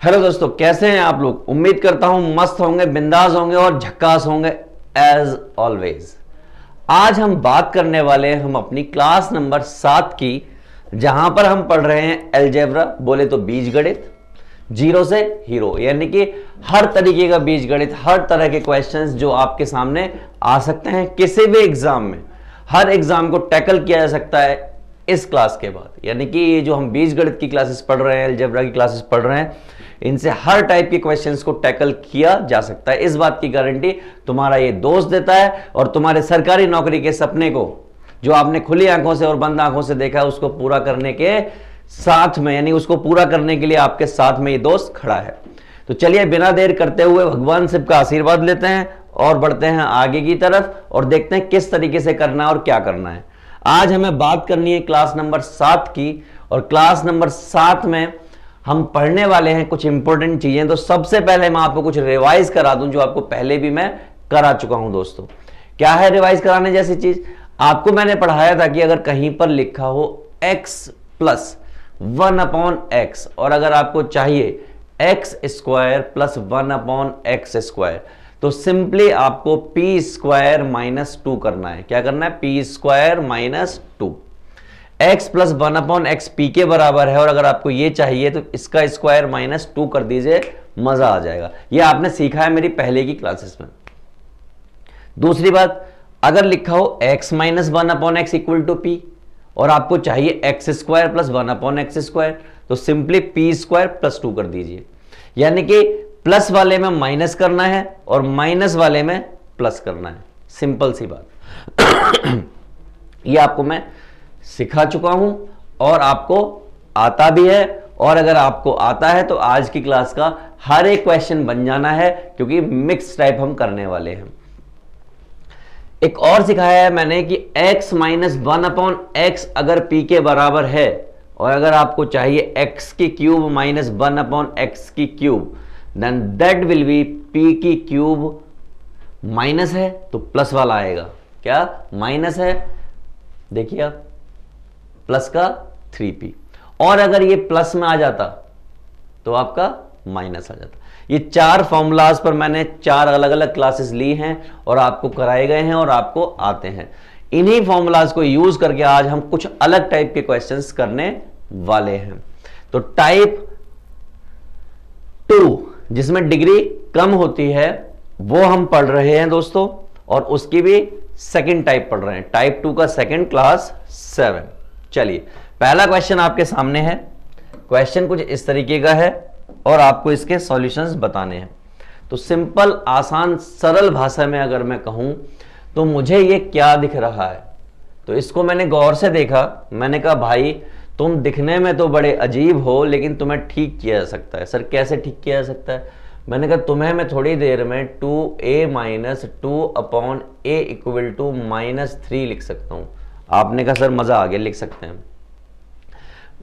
Hello दोस्तों, कैसे हैं आप लोग। उम्मीद करता हूं मस्त होंगे, बिंदास होंगे और झक्कास होंगे एज ऑलवेज। आज हम बात करने वाले हैं हम अपनी क्लास नंबर 7 की, जहां पर हम पढ़ रहे हैं अलजेब्रा, बोले तो बीजगणित, जीरो से हीरो, यानी कि हर तरीके का बीजगणित, हर तरह के क्वेश्चंस जो आपके सामने आ सकते हैं किसी भी एग्जाम में। हर एग्जाम को टैकल किया जा सकता है इस क्लास के बाद। यानी कि ये जो हम बीजगणित की क्लासेस पढ़ रहे हैं, अलजेब्रा की क्लासेस पढ़ रहे हैं, इनसे हर टाइप के क्वेश्चंस को टैकल किया जा सकता है। इस बात की गारंटी तुम्हारा ये दोस्त देता है। और तुम्हारे सरकारी नौकरी के सपने को जो आपने खुली आंखों से और बंद आंखों से देखा है, उसको पूरा करने के साथ में, यानी उसको पूरा करने के लिए आपके साथ में ये दोस्त खड़ा है। तो चलिए बिना देर करते हुए भगवान शिव का आशीर्वाद लेते हैं और बढ़ते हैं आगे की तरफ और देखते हैं किस तरीके से करना है और क्या करना है। आज हमें बात करनी है क्लास नंबर 7 की, और क्लास नंबर 7 में हम पढ़ने वाले हैं कुछ इंपॉर्टेंट चीजें। तो सबसे पहले मैं आपको कुछ रिवाइज करा दूं, जो आपको पहले भी मैं करा चुका हूं दोस्तों। क्या है रिवाइज कराने जैसी चीज? आपको मैंने पढ़ाया था कि अगर कहीं पर लिखा हो x प्लस 1/x, और अगर आपको चाहिए x² प्लस 1/x², तो सिंपली आपको p² माइनस 2 करना है। क्या करना है? p² minus 2। x plus 1/x p के बराबर है, और अगर आपको ये चाहिए तो इसका स्क्वायर माइनस 2 कर दीजिए, मजा आ जाएगा। ये आपने सीखा है मेरी पहले की क्लासेस में। दूसरी बात, अगर लिखा हो x minus 1/x equal to p, और आपको चाहिए x² प्लस 1/x², तो सिंपली p² प्लस 2 कर दीजिए। यानी कि प्लस वाले में माइनस करना है और माइनस वाले में प्लस करना है। सिंपल सी बात। ये आपको मैं सिखा चुका हूं और आपको आता भी है। और अगर आपको आता है तो आज की क्लास का हर एक क्वेश्चन बन जाना है, क्योंकि मिक्स टाइप हम करने वाले हैं। एक और सिखाया है मैंने कि x माइनस 1/x अगर p के बराबर है, और अगर आपको चाहिए x की क्यूब माइनस 1/x की cube, then that will be p की क्यूब। माइनस है तो प्लस वाला आएगा। क्या माइनस है? देखिए आप, प्लस का 3p, और अगर ये प्लस में आ जाता तो आपका माइनस आ जाता। ये 4 फॉर्मूलाज पर मैंने 4 अलग अलग क्लासेस ली हैं और आपको कराए गए हैं और आपको आते हैं। इन्हीं फॉर्मूलाज को यूज करके आज हम कुछ अलग टाइप के क्वेश्चंस करने वाले हैं। तो टाइप 2, जिसमें डिग्री कम होती है, वो हम पढ़ रहे हैं दोस्तों, और उसकी भी सेकंड टाइप पढ़ रहे हैं। टाइप 2 का सेकंड क्लास 7। चलिए पहला क्वेश्चन आपके सामने है। क्वेश्चन कुछ इस तरीके का है और आपको इसके सॉल्यूशंस बताने हैं। तो सिंपल, आसान, सरल भाषा में अगर मैं कहूं तो मुझे ये क्या दिख रहा है, तो इसको मैंने गौर से देखा। मैंने कहा भाई तुम दिखने में तो बड़े अजीब हो, लेकिन तुम्हें ठीक किया जा सकता है। सर कैसे ठीक किया जा सकता है? मैंने कहा तुम्हें मैं थोड़ी देर में 2a minus 2/a equal to -3 लिख सकता हूं। आपने कहा सर मजा आ गया, लिख सकते हैं।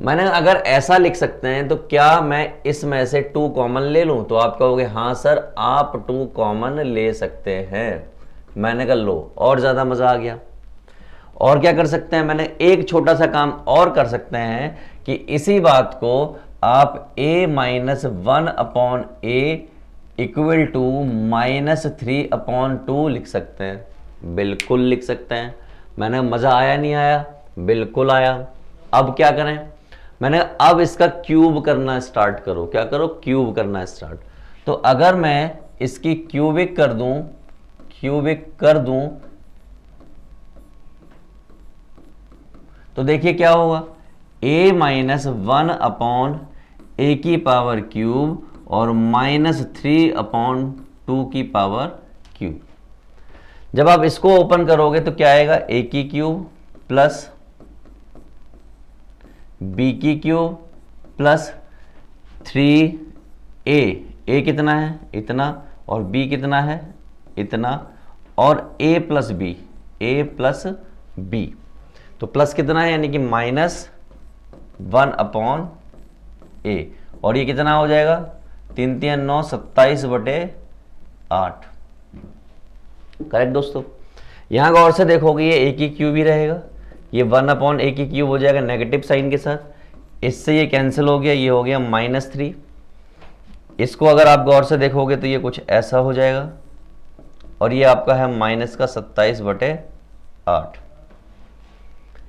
मैंने अगर ऐसा लिख सकते हैं तो क्या मैं इसमें से 2 कॉमन ले लूं? तो आप कहोगे हाँ सर आप 2 कॉमन ले सकते हैं। मैंने कहा लो, और ज्यादा मजा आ गया। और क्या कर सकते हैं? मैंने एक छोटा सा काम और कर सकते हैं कि इसी बात को आप a minus 1/a equal to -3/2 लिख सकते हैं। बिल्कुल लिख सकते हैं। मैंने मजा आया नहीं आया? बिल्कुल आया। अब क्या करें? मैंने अब इसका क्यूब करना स्टार्ट करो। क्या करो? क्यूब करना स्टार्ट। तो अगर मैं इसकी क्यूबिक कर दूं तो देखिए क्या होगा, a माइनस 1/a की पावर क्यूब और -3/2 की पावर क्यूब। जब आप इसको ओपन करोगे तो क्या आएगा? a की क्यूब प्लस b की क्यूब प्लस 3a। a कितना है? इतना। और b कितना है? इतना। और a प्लस b। तो प्लस कितना है? यानी कि -1/a। और ये कितना हो जाएगा? 3 3 9 27/8। करेक्ट दोस्तों। यहां गौर से देखोगे ये a की क्यूब ही रहेगा, ये 1/a की क्यूब हो जाएगा नेगेटिव साइन के साथ। इससे ये कैंसिल हो गया, ये हो गया -3। इसको अगर आप गौर से देखोगे तो ये कुछ ऐसा हो जाएगा और ये आपका है माइनस का 27/8।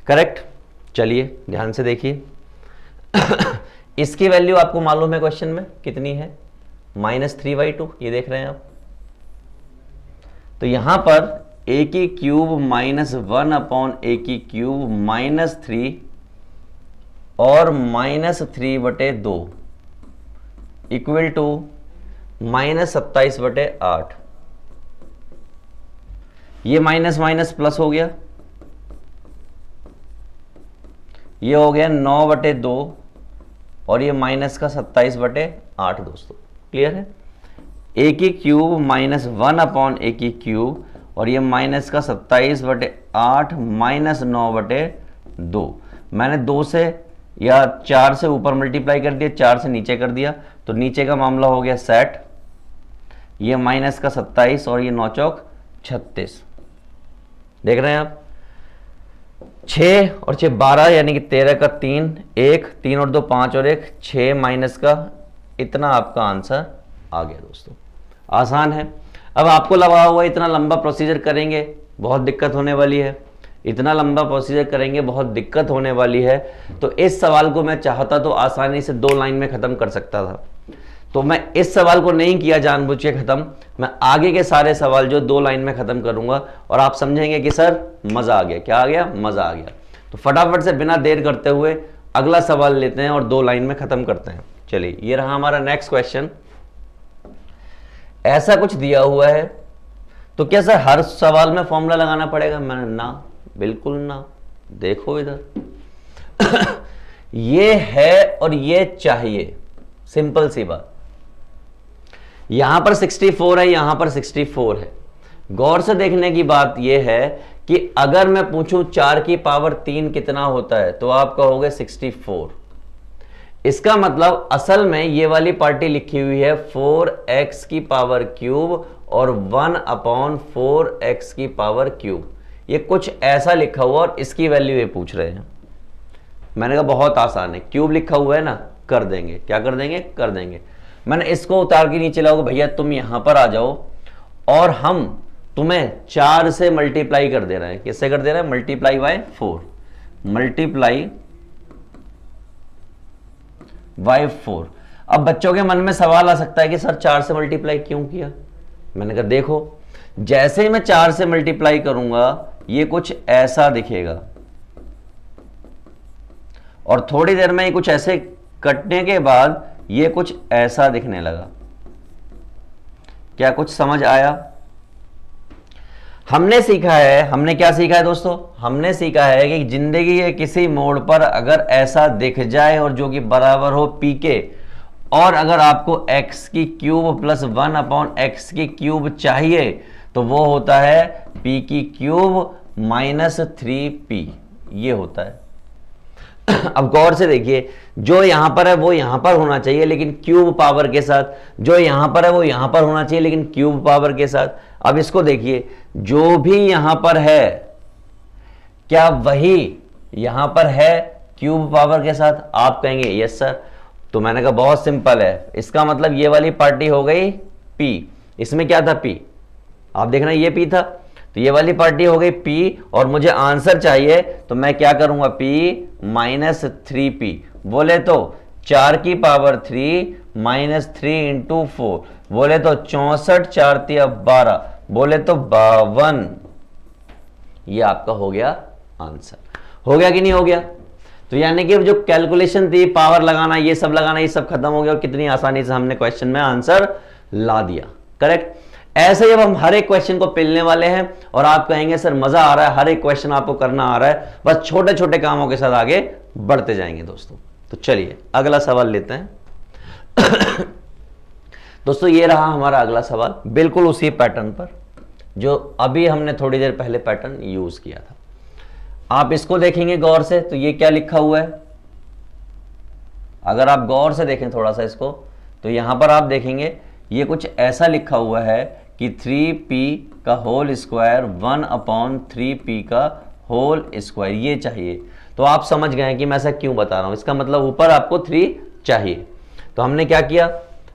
करेक्ट। चलिए ध्यान से देखिए इसकी वैल्यू आपको मालूम है क्वेश्चन में कितनी है, -3/2। ये देख रहे हैं आप। तो यहां पर a की क्यूब -1/a³ -3 और -3/2 इक्वल टू -27/8। ये माइनस माइनस प्लस हो गया, ये हो गया 9/2 और ये माइनस का 27/8 दोस्तों। क्लियर है। a की क्यूब -1/a³ और ये माइनस का 27/8 -9/2। मैंने 2 से या 4 से ऊपर मल्टीप्लाई कर दिया, 4 से नीचे कर दिया, तो नीचे का मामला हो गया सेट। ये माइनस का 27 और ये 9 चौक 36। देख रहे हैं आप। 6 और 6 12 यानी कि 13 का 3, 1 3 और 2 5 और 1 6 माइनस का इतना आपका आंसर आ गया दोस्तों। आसान है। अब आपको लगा हुआ इतना लंबा प्रोसीजर करेंगे बहुत दिक्कत होने वाली है, इतना लंबा प्रोसीजर करेंगे बहुत दिक्कत होने वाली है। तो इस सवाल को मैं चाहता तो आसानी से 2 लाइन में खत्म कर सकता था, तो मैं इस सवाल को नहीं किया जानबूझ के खत्म। मैं आगे के सारे सवाल जो 2 लाइन में खत्म करूंगा और आप समझेंगे कि सर मजा आ गया। क्या आ गया? मजा आ गया। तो फटाफट से बिना देर करते हुए अगला सवाल लेते हैं और 2 लाइन में खत्म करते हैं। चलिए ये रहा हमारा नेक्स्ट क्वेश्चन। ऐसा कुछ दिया हुआ है, तो क्या सर हर सवाल में फॉर्मूला लगाना पड़ेगा? मैंने ना, बिल्कुल ना। देखो इधर ये है और ये चाहिए, सिंपल सी बात। यहां पर 64 है, यहां पर 64 है। गौर से देखने की बात यह है कि अगर मैं पूछूं 4 की पावर 3 कितना होता है, तो आप कहोगे 64। इसका मतलब असल में ये वाली पार्टी लिखी हुई है 4x की पावर क्यूब और 1/4x की पावर क्यूब। ये कुछ ऐसा लिखा हुआ और इसकी वैल्यू ये पूछ रहे हैं। मैंने कहा बहुत आसान है, क्यूब लिखा हुआ है ना, कर देंगे। क्या कर देंगे? कर देंगे। मैंने इसको उतार के नीचे लाओगे, भैया तुम यहां पर आ जाओ और हम तुम्हें 4 से मल्टीप्लाई कर दे रहे हैं। किससे कर दे रहे हैं? Multiply by 4, multiply by 4। अब बच्चों के मन में सवाल आ सकता है कि सर 4 से मल्टीप्लाई क्यों किया? मैंने कहा देखो, जैसे ही मैं 4 से मल्टीप्लाई करूंगा ये कुछ ऐसा दिखेगा और थोड़ी देर में ये कुछ ऐसे कटने के बाद ये कुछ ऐसा दिखने लगा। क्या कुछ समझ आया? हमने सीखा है, हमने क्या सीखा है दोस्तों? हमने सीखा है कि जिंदगी के किसी मोड़ पर अगर ऐसा दिख जाए और जो कि बराबर हो p के, और अगर आपको x की क्यूब प्लस 1/x की क्यूब चाहिए तो वो होता है p की क्यूब माइनस 3p। ये होता है। अब गौर से देखिए, जो यहां पर है वो यहां पर होना चाहिए लेकिन क्यूब पावर के साथ, जो यहां पर है वो यहां पर होना चाहिए लेकिन क्यूब पावर के साथ। अब इसको देखिए, जो भी यहां पर है क्या वही यहां पर है क्यूब पावर के साथ? आप कहेंगे यस सर। तो मैंने कहा बहुत सिंपल है, इसका मतलब ये वाली पार्टी हो गई p। इसमें क्या था? p। आप देखना ये p था, तो ये वाली पार्टी हो गई p और मुझे आंसर चाहिए तो मैं क्या करूंगा? p minus 3p। बोले तो 4 की पावर 3 माइनस 3 इंटू 4, बोले तो 64 4 3 12, बोले तो 52। ये आपका हो गया आंसर। हो गया कि नहीं हो गया? तो यानी कि जो कैलकुलेशन थी, पावर लगाना, ये सब लगाना, ये सब खत्म हो गया और कितनी आसानी से हमने क्वेश्चन में आंसर ला दिया। करेक्ट। ऐसे ही अब हम हर एक क्वेश्चन को पेलने वाले हैं और आप कहेंगे सर मजा आ रहा है, हर एक क्वेश्चन आपको करना आ रहा है, बस छोटे छोटे कामों के साथ आगे बढ़ते जाएंगे दोस्तों। तो चलिए अगला सवाल लेते हैं। दोस्तों ये रहा हमारा अगला सवाल, बिल्कुल उसी पैटर्न पर जो अभी हमने थोड़ी देर पहले पैटर्न यूज किया था। आप इसको देखेंगे गौर से तो ये क्या लिखा हुआ है? अगर आप गौर से देखें थोड़ा सा इसको, तो यहां पर आप देखेंगे ये कुछ ऐसा लिखा हुआ है कि 3p का होल स्क्वायर 1/3p का होल स्क्वायर ये चाहिए। तो आप समझ गए कि मैं ऐसा क्यों बता रहा हूं। इसका मतलब ऊपर आपको 3 चाहिए। तो हमने क्या किया?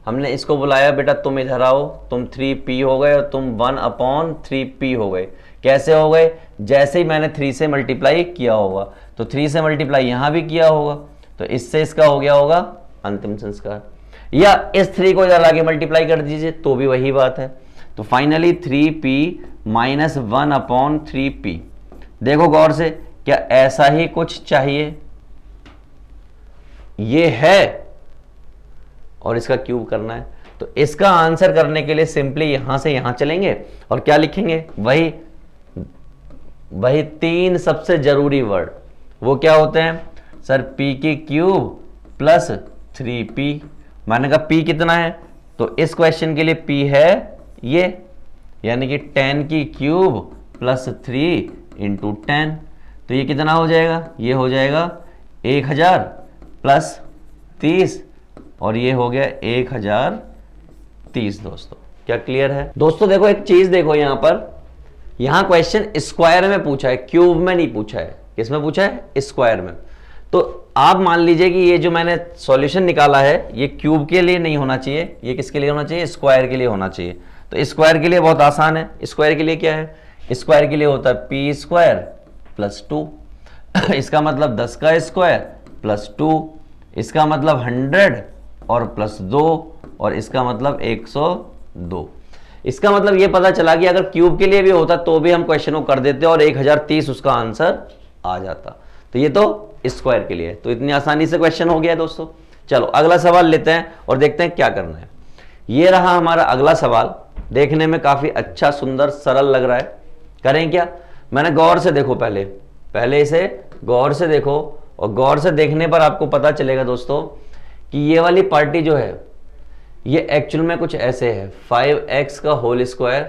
हमने इसको बुलाया बेटा तुम इधर आओ, तुम 3p हो गए और तुम 1/3p हो गए। कैसे हो गए? जैसे ही मैंने 3 से मल्टीप्लाई किया होगा, तो 3 से मल्टीप्लाई यहां भी किया होगा, तो इससे इसका हो गया होगा अंतिम संस्कार। या इस 3 को इधर आगे मल्टीप्लाई कर दीजिए तो भी वही बात है। तो फाइनली 3p माइनस 1/3p। देखो गौर से, क्या ऐसा ही कुछ चाहिए? ये है और इसका क्यूब करना है, तो इसका आंसर करने के लिए सिंपली यहां से यहां चलेंगे और क्या लिखेंगे? वही 3 सबसे जरूरी वर्ड। वो क्या होते हैं सर? p की क्यूब प्लस 3p। मैंने कहा p कितना है, तो इस क्वेश्चन के लिए p है ये, यानी कि 10 की क्यूब प्लस 3 इंटू 10। तो ये कितना हो जाएगा? ये हो जाएगा 1000 प्लस 30 और ये हो गया 1030। दोस्तों क्या क्लियर है? दोस्तों देखो एक चीज देखो, यहां पर, यहां क्वेश्चन स्क्वायर में पूछा है, क्यूब में नहीं पूछा है। किस में पूछा है? स्क्वायर में। तो आप मान लीजिए कि ये जो मैंने सॉल्यूशन निकाला है ये क्यूब के लिए नहीं होना चाहिए, ये किसके लिए होना चाहिए? स्क्वायर के लिए होना चाहिए। तो स्क्वायर के लिए बहुत आसान है। स्क्वायर के लिए क्या है? स्क्वायर के लिए होता है p स्क्वायर प्लस 2। इसका मतलब 10 का स्क्वायर प्लस 2, इसका मतलब 100 और प्लस 2, और इसका मतलब 102। इसका मतलब ये पता चला कि अगर क्यूब के लिए भी होता तो भी हम क्वेश्चन को कर देते और 1030 उसका आंसर आ जाता। तो ये तो स्क्वायर के लिए, तो इतनी आसानी से क्वेश्चन हो गया है दोस्तों। चलो अगला सवाल लेते हैं और देखते हैं क्या करना है। ये रहा हमारा अगला सवाल, देखने में काफी अच्छा, सुंदर, सरल लग रहा है। करें क्या? मैंने गौर से देखो, पहले इसे गौर से देखो, और गौर से देखने पर आपको पता चलेगा दोस्तों कि ये वाली पार्टी जो है ये एक्चुअल में कुछ ऐसे है, 5x का होल स्क्वायर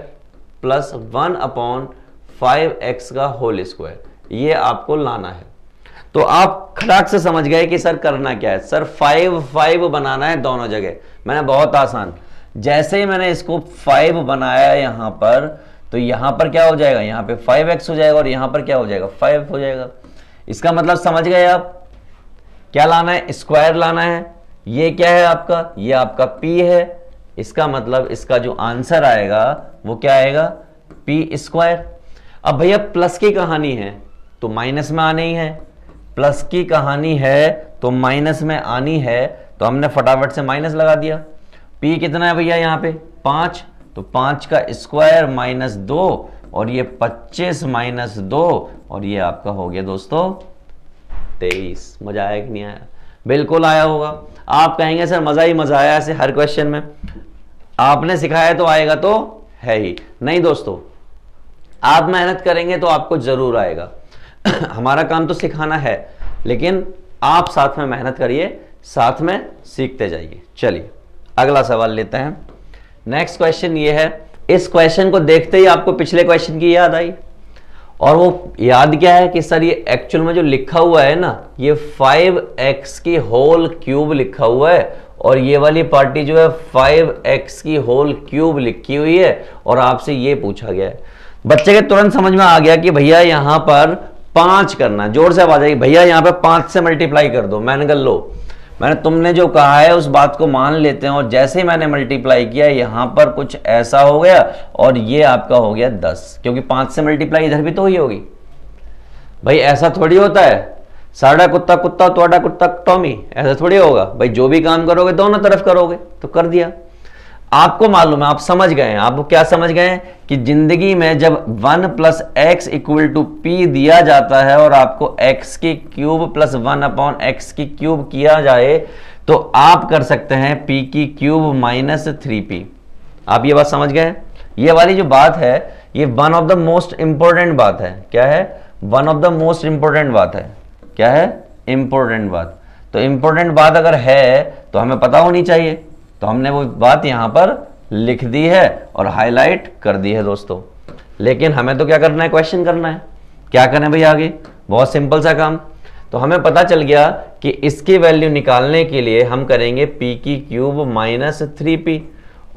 प्लस 1/5x का होल स्क्वायर, ये आपको लाना है। तो आप खटाक से समझ गए कि सर करना क्या है। सर 5 बनाना है दोनों जगह। मैंने बहुत आसान, जैसे ही मैंने इसको 5 बनाया यहां पर, तो यहां पर क्या हो जाएगा? यहां पे 5x हो जाएगा और यहां पर क्या हो जाएगा? 5 हो जाएगा। इसका मतलब समझ गए आप? क्या लाना है? स्क्वायर लाना है। ये क्या है आपका? ये आपका p है। इसका मतलब इसका जो आंसर आएगा वो क्या आएगा? p square. अब भैया प्लस की कहानी है तो माइनस में आनी है, प्लस की कहानी है तो माइनस में आनी है, तो हमने फटाफट से माइनस लगा दिया। p कितना है भैया? यहाँ पे 5, तो 5 का स्क्वायर माइनस 2, और ये 25 माइनस 2, और ये आपका हो गया दोस्तों 23। मजा आया कि नहीं आया? बिल्कुल आया होगा। आप कहेंगे सर मजा ही मजा आया ऐसे हर क्वेश्चन में, आपने सिखाया तो आएगा तो है ही नहीं दोस्तों, आप मेहनत करेंगे तो आपको जरूर आएगा। हमारा काम तो सिखाना है, लेकिन आप साथ में मेहनत करिए, साथ में सीखते जाइए। चलिए अगला सवाल लेते हैं। नेक्स्ट क्वेश्चन ये है, इस क्वेश्चन को देखते ही आपको पिछले क्वेश्चन की याद आई, और वो याद क्या है कि सर ये एक्चुअल में जो लिखा हुआ है ना, ये 5x की होल क्यूब लिखा हुआ है, और ये वाली पार्टी जो है 5x की होल क्यूब लिखी हुई है, और आपसे ये पूछा गया है। बच्चे के तुरंत समझ में आ गया कि भैया यहां पर 5 करना, जोर से आवाज आई भैया यहां पे 5 से मल्टीप्लाई कर दो। मैंने कहा लो, मैंने तुमने जो कहा है उस बात को मान लेते हैं, और जैसे ही मैंने मल्टीप्लाई किया यहां पर कुछ ऐसा हो गया, और ये आपका हो गया 10, क्योंकि 5 से मल्टीप्लाई इधर भी तो ही होगी। भाई ऐसा थोड़ी होता है, साड़ा कुत्ता कुत्ता तोड़ा कुत्ता टॉमी, ऐसा थोड़ी होगा भाई। जो भी काम करोगे दोनों तरफ करोगे, तो कर दिया। आपको मालूम है, आप समझ गए हैं। आप क्या समझ गए हैं कि जिंदगी में जब 1 + x = p दिया जाता है और आपको x की क्यूब प्लस 1/x की क्यूब किया जाए, तो आप कर सकते हैं p की क्यूब माइनस 3p। आप ये बात समझ गए? ये वाली जो बात है ये one of the most important बात है। क्या है? One of the most important बात है। क्या है? इंपॉर्टेंट बात। तो इंपॉर्टेंट बात अगर है तो हमें पता होनी चाहिए, तो हमने वो बात यहां पर लिख दी है और हाईलाइट कर दी है दोस्तों। लेकिन हमें तो क्या करना है? क्वेश्चन करना है। क्या करें भाई आगे? बहुत सिंपल सा काम। तो हमें पता चल गया कि इसकी वैल्यू निकालने के लिए हम करेंगे p की क्यूब माइनस 3p,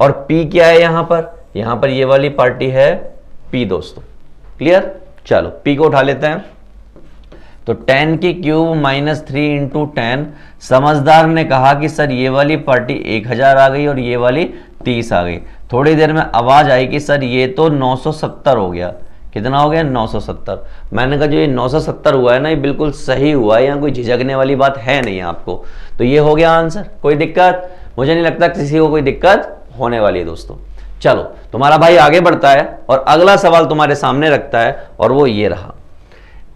और p क्या है यहां पर? यहां पर ये वाली पार्टी है p दोस्तों। क्लियर? चलो p को उठा लेते हैं। तो 10 की क्यूब माइनस 3 इंटू 10। समझदार ने कहा कि सर ये वाली पार्टी 1000 आ गई और ये वाली 30 आ गई। थोड़ी देर में आवाज आई कि सर ये तो 970 हो गया। कितना हो गया? 970। मैंने कहा जो ये 970 हुआ है ना, ये बिल्कुल सही हुआ है, यहाँ कोई झिझकने वाली बात है नहीं आपको। तो ये हो गया आंसर। कोई दिक्कत? मुझे नहीं लगता किसी को कोई दिक्कत होने वाली है दोस्तों। चलो, तुम्हारा भाई आगे बढ़ता है और अगला सवाल तुम्हारे सामने रखता है और वो ये रहा।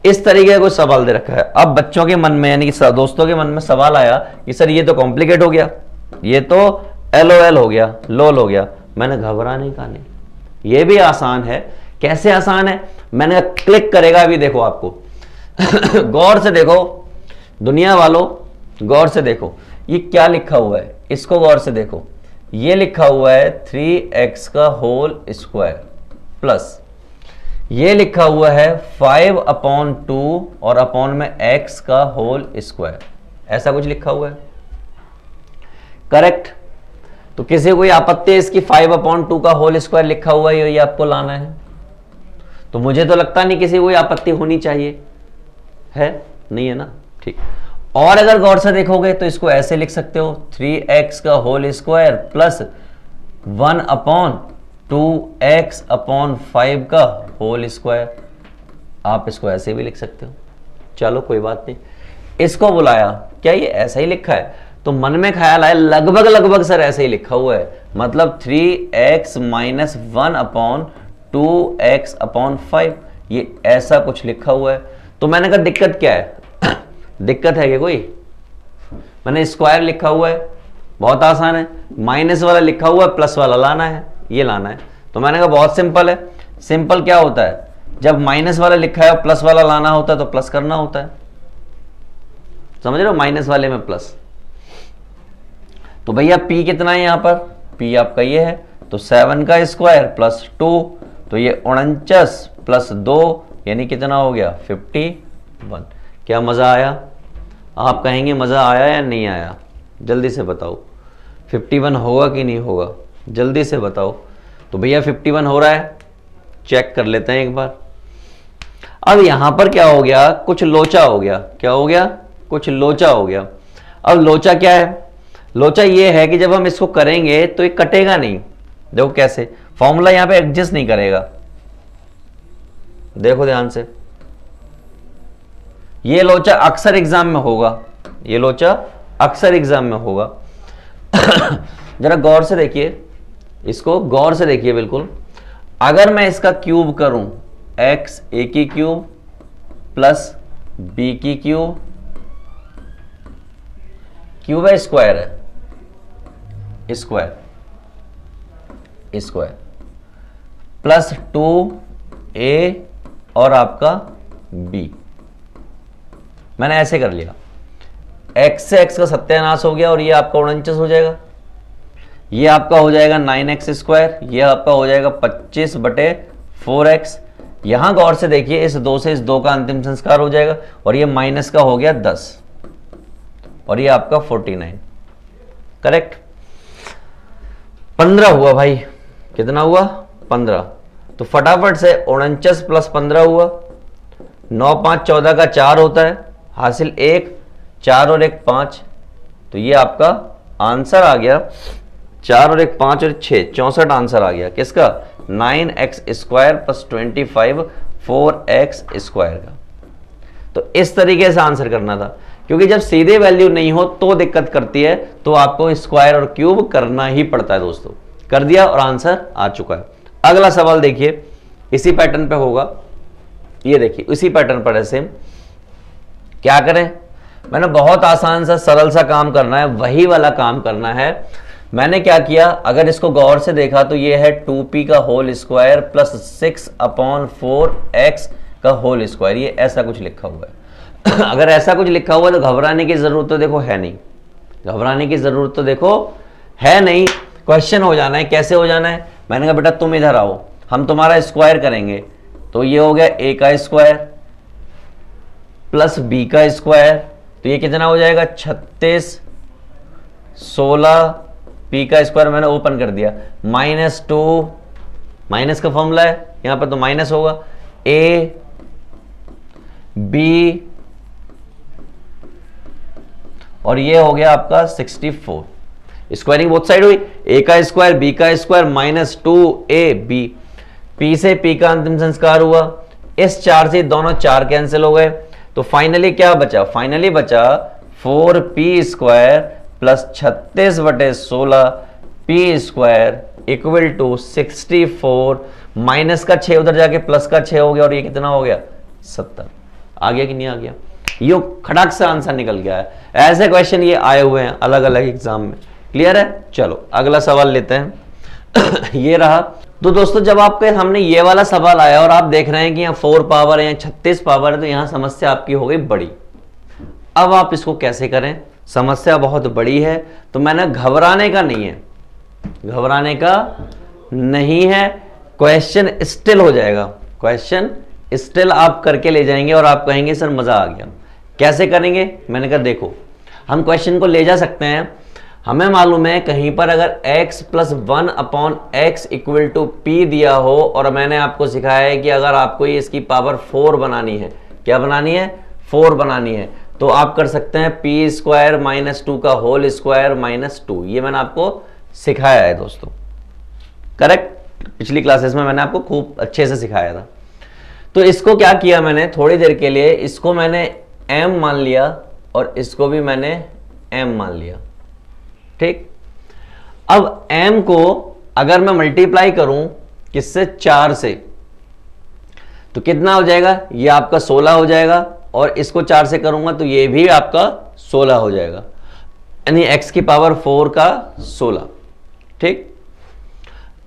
इस तरीके का कोई सवाल दे रखा है। अब बच्चों के मन में, यानी कि दोस्तों के मन में सवाल आया कि सर ये तो कॉम्प्लिकेट हो गया, ये तो LOL हो गया, लोल हो गया। मैंने घबराने का नहीं, ये भी आसान है। कैसे आसान है? मैंने क्लिक करेगा अभी, देखो आपको गौर से देखो दुनिया वालों, गौर से देखो ये क्या लिखा हुआ है, इसको गौर से देखो। ये लिखा हुआ है 3x का होल स्क्वायर प्लस ये लिखा हुआ है 5/2 और अपॉन में x का होल स्क्वायर। ऐसा कुछ लिखा हुआ है, करेक्ट? तो किसी कोई आपत्ति है इसकी? 5/2 का होल स्क्वायर लिखा हुआ है, ये आपको लाना है। तो मुझे तो लगता नहीं किसी को कोई आपत्ति होनी चाहिए, है नहीं है ना? ठीक। और अगर गौर से देखोगे तो इसको ऐसे लिख सकते हो 3x का होल स्क्वायर प्लस 1/2x/5 का होल स्क्वायर। आप इसको ऐसे भी लिख सकते हो। चलो कोई बात नहीं। इसको बुलाया, क्या ये ऐसा ही लिखा है? तो मन में ख्याल आया लगभग लगभग सर ऐसे ही लिखा हुआ है, मतलब 3x - 1/2x/5, ये ऐसा कुछ लिखा हुआ है। तो मैंने कहा दिक्कत क्या है? दिक्कत है क्या कोई? मैंने स्क्वायर लिखा हुआ है, बहुत आसान है। माइनस वाला लिखा हुआ है, प्लस वाला लाना है, ये लाना है। तो मैंने कहा बहुत सिंपल है। सिंपल क्या होता है? जब माइनस वाला लिखा है और प्लस वाला लाना होता है तो प्लस करना होता है, समझ रहे हो? माइनस वाले में प्लस। तो भैया p कितना है यहां पर? p आपका ये है, तो 7 का स्क्वायर प्लस 2, तो ये 49 प्लस 2 यानी कितना हो गया? 51। क्या मजा आया? आप कहेंगे मजा आया या नहीं आया? जल्दी से बताओ, 51 होगा कि नहीं होगा? जल्दी से बताओ। तो भैया 51 हो रहा है, चेक कर लेते हैं एक बार। अब यहां पर क्या हो गया? कुछ लोचा हो गया। क्या हो गया? कुछ लोचा हो गया। अब लोचा क्या है? लोचा ये है कि जब हम इसको करेंगे तो ये कटेगा नहीं। देखो कैसे, फॉर्मूला यहां पे एडजस्ट नहीं करेगा। देखो ध्यान से, ये लोचा अक्सर एग्जाम में होगा, ये लोचा अक्सर एग्जाम में होगा। जरा गौर से देखिए, इसको गौर से देखिए बिल्कुल। अगर मैं इसका क्यूब करूं, x a की क्यूब प्लस b की क्यूब, क्यूब है स्क्वायर है, स्क्वायर स्क्वायर प्लस 2a और आपका b। मैंने ऐसे कर लिया, x से x का सत्यानाश हो गया और ये आपका 49 हो जाएगा, ये आपका हो जाएगा 9x स्क्वायर, ये आपका हो जाएगा 25/4x। यहां गौर से देखिए, इस 2 से इस 2 का अंतिम संस्कार हो जाएगा और ये माइनस का हो गया 10 और ये आपका 49, करेक्ट? 15 हुआ भाई। कितना हुआ? 15। तो फटाफट से 49 प्लस 15 हुआ, 9 5 14 का 4 होता है, हासिल 1, 4 और 1 5। तो ये आपका आंसर आ गया 4 और 1 5 और 6 64 आंसर आ गया किसका? 9x square plus 25 4x square का। तो इस तरीके से आंसर करना था, क्योंकि जब सीधे वैल्यू नहीं हो तो दिक्कत करती है, तो आपको स्क्वायर और क्यूब करना ही पड़ता है दोस्तों। कर दिया और आंसर आ चुका है। अगला सवाल देखिए, इसी पैटर्न पे होगा, ये देखिए इसी पैटर्न पर है सेम। क्या करें? मैंने बहुत आसान सा सरल सा काम करना है, वही वाला काम करना है। मैंने क्या किया, अगर इसको गौर से देखा तो ये है 2p का होल स्क्वायर प्लस 6/4x का होल स्क्वायर, ये ऐसा कुछ लिखा हुआ है। अगर ऐसा कुछ लिखा हुआ है तो घबराने की जरूरत तो देखो है नहीं, घबराने की जरूरत तो देखो है नहीं। क्वेश्चन हो जाना है, कैसे हो जाना है? मैंने कहा बेटा तुम इधर आओ, हम तुम्हारा स्क्वायर करेंगे। तो ये हो गया a का स्क्वायर प्लस b का स्क्वायर, तो ये कितना हो जाएगा? 36 16 p का स्क्वायर मैंने ओपन कर दिया, -2, माइनस का फॉर्मूला है यहां पर तो माइनस होगा, a b और ये हो गया आपका 64। स्क्वायरिंग बोथ साइड हुई, ए का स्क्वायर बी का स्क्वायर माइनस 2ab, पी से पी का अंतिम संस्कार हुआ, इस 4 से दोनों 4 कैंसिल हो गए, तो फाइनली क्या बचा, फाइनली बचा 4p square plus 36/16 P square equal to 64, minus का 6 उधर जाके प्लस का 6 हो गया, और ये कितना हो गया 70। आ गया कि नहीं आ गया, यो खड़क से आंसर निकल गया है। ऐसे क्वेश्चन ये आए हुए हैं अलग अलग एग्जाम में, क्लियर है। चलो अगला सवाल लेते हैं ये रहा। तो दोस्तों जब आपके सामने ये वाला सवाल आया और आप देख रहे हैं कि यहाँ 4 पावर है या 36 पावर है, तो यहां समस्या आपकी हो गई बड़ी। अब आप इसको कैसे करें, समस्या बहुत बड़ी है, तो मैंने घबराने का नहीं है, घबराने का नहीं है, क्वेश्चन स्टिल हो जाएगा, क्वेश्चन स्टिल आप करके ले जाएंगे और आप कहेंगे सर मजा आ गया। कैसे करेंगे, मैंने कहा देखो हम क्वेश्चन को ले जा सकते हैं, हमें मालूम है कहीं पर अगर x + 1/x = p दिया हो, और मैंने आपको सिखाया है कि अगर आपको ये इसकी पावर 4 बनानी है, क्या बनानी है 4 बनानी है, तो आप कर सकते हैं p² - 2 का होल स्क्वायर -2। ये मैंने आपको सिखाया है दोस्तों, करेक्ट, पिछली क्लासेस में मैंने आपको खूब अच्छे से सिखाया था। तो इसको क्या किया मैंने, थोड़ी देर के लिए इसको मैंने m मान लिया और इसको भी मैंने m मान लिया, ठीक। अब m को अगर मैं मल्टीप्लाई करूं किससे, 4 से, तो कितना हो जाएगा, ये आपका 16 हो जाएगा, और इसको 4 से करूंगा तो ये भी आपका 16 हो जाएगा, यानी x की पावर 4 का 16, ठीक।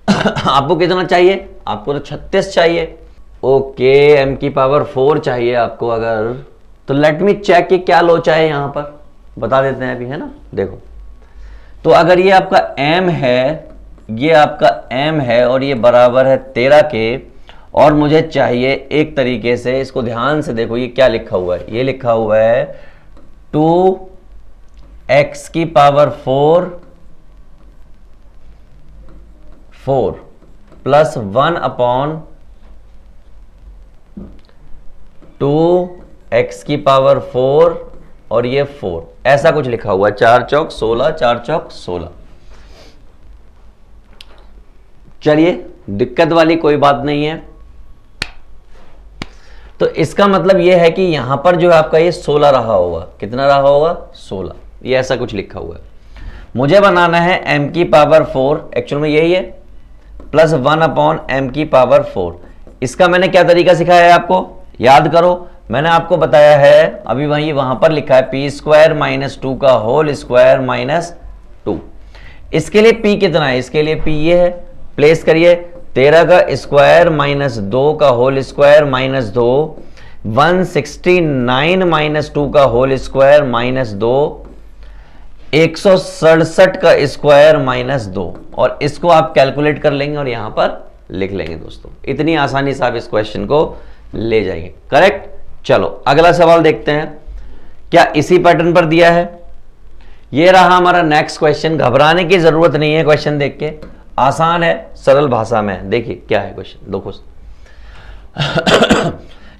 आपको कितना चाहिए, आपको तो 36 चाहिए, ओके, m की पावर 4 चाहिए आपको अगर, तो लेट मी चेक कि क्या लोचा है यहां पर, बता देते हैं अभी, है ना। देखो तो अगर ये आपका m है, ये आपका m है और ये बराबर है 13 के, और मुझे चाहिए एक तरीके से, इसको ध्यान से देखो ये क्या लिखा हुआ है, ये लिखा हुआ है 2x की पावर 4 प्लस 1/2x की पावर 4 और ये 4, ऐसा कुछ लिखा हुआ है, 4 चौक 16, 4 चौक 16। चलिए दिक्कत वाली कोई बात नहीं है, तो इसका मतलब यह है कि यहां पर जो आपका ये 16 रहा होगा, कितना रहा होगा 16, ये ऐसा कुछ लिखा हुआ है। मुझे बनाना है m की पावर 4, एक्चुअल में यही है, प्लस 1/m की पावर 4। इसका मैंने क्या तरीका सिखाया है आपको, याद करो, मैंने आपको बताया है अभी वहां पर लिखा है p² - 2 का होल स्क्वायर -2। इसके लिए p कितना है, इसके लिए p ये है, प्लेस करिए, 13 का स्क्वायर -2 का होल स्क्वायर -2, 169 - 2 का होल स्क्वायर -2, 167 का स्क्वायर -2, और इसको आप कैलकुलेट कर लेंगे और यहां पर लिख लेंगे दोस्तों। इतनी आसानी से आप इस क्वेश्चन को ले जाएंगे, करेक्ट। चलो अगला सवाल देखते हैं, क्या इसी पैटर्न पर दिया है, ये रहा हमारा नेक्स्ट क्वेश्चन। घबराने की जरूरत नहीं है, क्वेश्चन देख के आसान है, सरल भाषा में। देखिए क्या है क्वेश्चन, देखो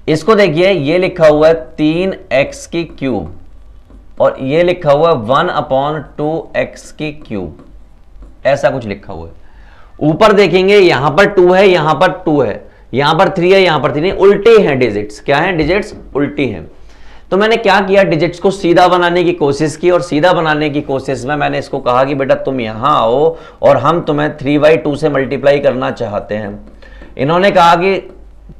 इसको देखिए, ये लिखा हुआ है 3x³ और ये लिखा हुआ है 1/2x³, ऐसा कुछ लिखा हुआ है। ऊपर देखेंगे यहां पर 2 है, यहां पर 2 है, यहां पर 3 है, यहां पर 3 नहीं, उल्टे हैं डिजिट्स, क्या हैं डिजिट्स, उल्टी हैं। तो मैंने क्या किया, डिजिट्स को सीधा बनाने की कोशिश की, और सीधा बनाने की कोशिश में मैंने इसको कहा कि बेटा तुम यहां आओ और हम तुम्हें 3/2 से मल्टीप्लाई करना चाहते हैं। इन्होंने कहा कि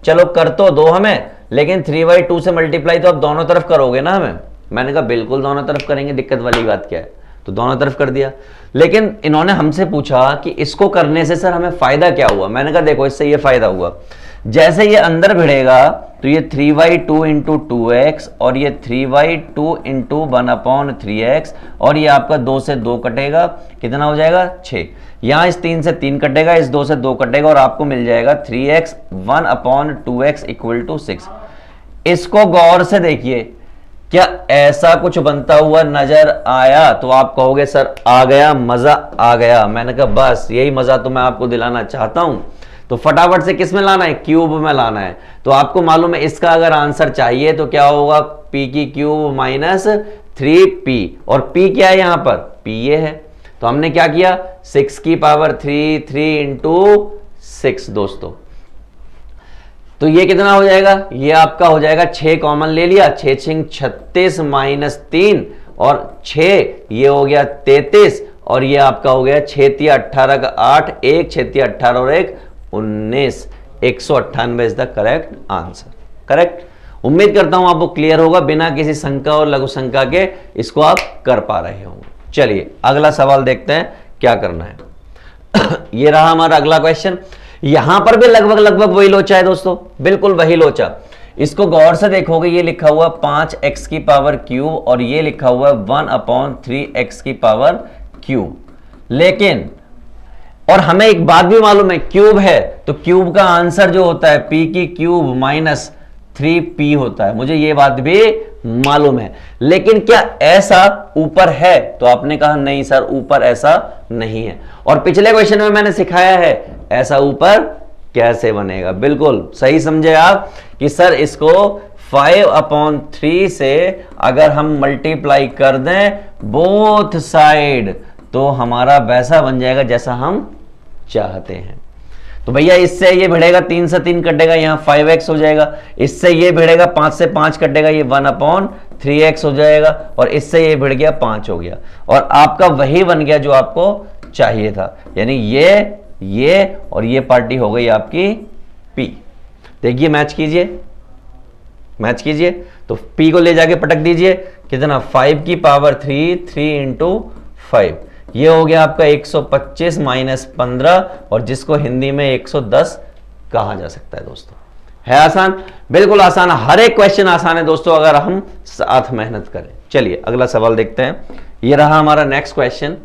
चलो कर तो दो हमें, लेकिन 3/2 से मल्टीप्लाई तो अब दोनों तरफ करोगे ना हमें। मैंने कहा बिल्कुल दोनों तरफ करेंगे, दिक्कत वाली बात क्या है, तो दोनों तरफ कर दिया। लेकिन इन्होंने हमसे पूछा कि इसको करने से सर हमें फायदा क्या हुआ। मैंने कहा देखो इससे ये फायदा हुआ, जैसे ये अंदर भिड़ेगा तो ये 3/2 × 2x और ये 3/2 × 1/3x, और ये आपका 2 से 2 कटेगा, कितना हो जाएगा 6। यहां इस 3 से 3 कटेगा, इस 2 से 2 कटेगा, और आपको मिल जाएगा 3x 1/2x = 6। इसको गौर से देखिए, क्या ऐसा कुछ बनता हुआ नजर आया, तो आप कहोगे सर आ गया, मजा आ गया। मैंने कहा बस यही मजा तो मैं आपको दिलाना चाहता हूं। तो फटाफट से किस में लाना है, क्यूब में लाना है। तो आपको मालूम है इसका अगर आंसर चाहिए तो क्या होगा, p³ - 3p और p क्या है यहां पर, p ये है। तो हमने क्या किया, 6 की पावर 3 इंटू 6 दोस्तों। तो ये कितना हो जाएगा, ये आपका हो जाएगा 6 कॉमन ले लिया, 6 6 36 माइनस 3 और 6 ये हो गया 33 और ये आपका हो गया 6 तिया 18 का 8, 1 6 तिया 18 और 1 19, 198 is the correct answer. Correct. उम्मीद करता हूं आपको क्लियर होगा, बिना किसी शंका और लघु शंका के इसको आप कर पा रहे होंगे। चलिए अगला सवाल देखते हैं क्या करना है। ये रहा हमारा अगला क्वेश्चन। यहां पर भी लगभग वही लोचा है दोस्तों, बिल्कुल वही लोचा। इसको गौर से देखोगे, ये लिखा हुआ 5x की पावर क्यूब और ये लिखा हुआ 1/3x की पावर क्यूब। लेकिन और हमें एक बात भी मालूम है, क्यूब है तो क्यूब का आंसर जो होता है p की क्यूब माइनस 3p होता है, मुझे ये बात भी मालूम है। लेकिन क्या ऐसा ऊपर है, तो आपने कहा नहीं सर ऊपर ऐसा नहीं है। और पिछले क्वेश्चन में मैंने सिखाया है ऐसा ऊपर कैसे बनेगा। बिल्कुल सही समझे आप कि सर इसको 5/3 से अगर हम मल्टीप्लाई कर दें बोथ साइड तो हमारा वैसा बन जाएगा जैसा हम चाहते हैं। तो भैया इससे ये भिड़ेगा, 3 से 3 कटेगा, यहां 5x हो जाएगा। इससे ये भिड़ेगा, 5 से 5 कटेगा, ये 1/3x हो जाएगा। और इससे ये भिड़ गया, 5 हो गया। और आपका वही बन गया जो आपको चाहिए था, यानी ये और ये पार्टी हो गई आपकी p। देखिए मैच कीजिए। तो p को ले जाके पटक दीजिए, कितना 5 की पावर 3 इंटू 5, ये हो गया आपका 125 माइनस 15 और जिसको हिंदी में 110 कहा जा सकता है दोस्तों। है आसान, बिल्कुल आसान, हर एक क्वेश्चन आसान है दोस्तों अगर हम साथ मेहनत करें। चलिए अगला सवाल देखते हैं। ये रहा हमारा नेक्स्ट क्वेश्चन,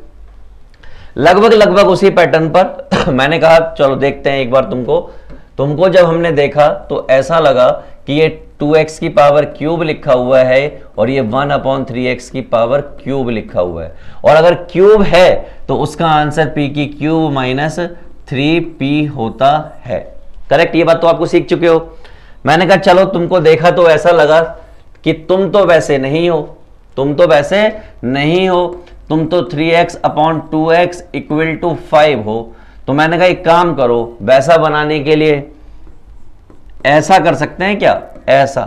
लगभग उसी पैटर्न पर। मैंने कहा चलो देखते हैं एक बार। तुमको जब हमने देखा तो ऐसा लगा कि ये 2x की पावर क्यूब लिखा हुआ है और ये 1/3x की पावर क्यूब लिखा हुआ है, और अगर क्यूब है तो उसका आंसर p की क्यूब माइनस 3p होता है। करेक्ट, ये बात तो आपको सीख चुके हो। मैंने कहा चलो तुमको देखा तो ऐसा लगा कि तुम तो वैसे नहीं हो, तुम तो 3x/2x इक्वल टू 5 हो। तो मैंने कहा एक काम करो, वैसा बनाने के लिए ऐसा कर सकते हैं क्या, ऐसा।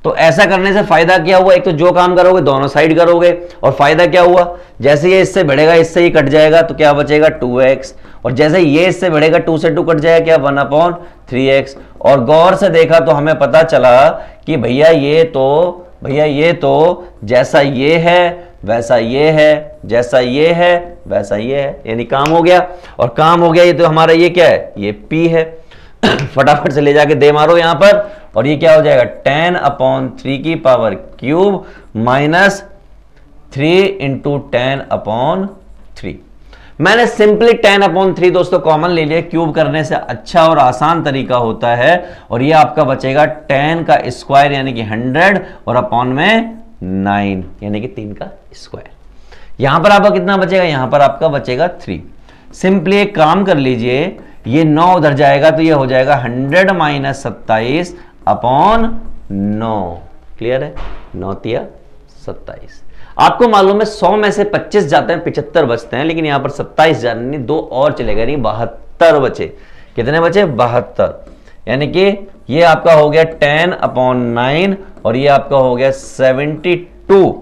तो ऐसा करने से फायदा क्या हुआ, एक तो जो काम करोगे दोनों साइड करोगे, और फायदा क्या हुआ, जैसे ये इससे बढ़ेगा इससे ही कट जाएगा तो क्या बचेगा 2x, और जैसे ये इससे बढ़ेगा 2 से 2 कट जाएगा क्या 1/3x। और गौर से देखा तो हमें पता चला कि भैया ये तो जैसा ये है वैसा ये है, जैसा ये है वैसा ये है, यानी काम हो गया। और काम हो गया, ये तो हमारा ये क्या है, ये p है। फटाफट से ले जाके दे मारो यहां पर, और ये क्या हो जाएगा 10/3 की पावर क्यूब माइनस 3 इंटू 10/3। मैंने सिंपली 10/3 दोस्तों कॉमन ले लिया, क्यूब करने से अच्छा और आसान तरीका होता है। और ये आपका बचेगा 10 का स्क्वायर यानी कि 100 और अपॉन में 9 यानी कि 3 का स्क्वायर। यहां पर आपका कितना बचेगा, यहां पर आपका बचेगा 3। सिंपली एक काम कर लीजिए, ये 9 उधर जाएगा तो ये हो जाएगा 100 माइनस 27 अपॉन 9। क्लियर है, 9 तिया 27। आपको मालूम है 100 में से 25 जाते हैं 75 बचते हैं, लेकिन यहां पर 27 जाने नहीं, 2 और चलेगा, नहीं 72 बचे। कितने बचे, 72। यानी कि ये आपका हो गया 10/9 और ये आपका हो गया 72।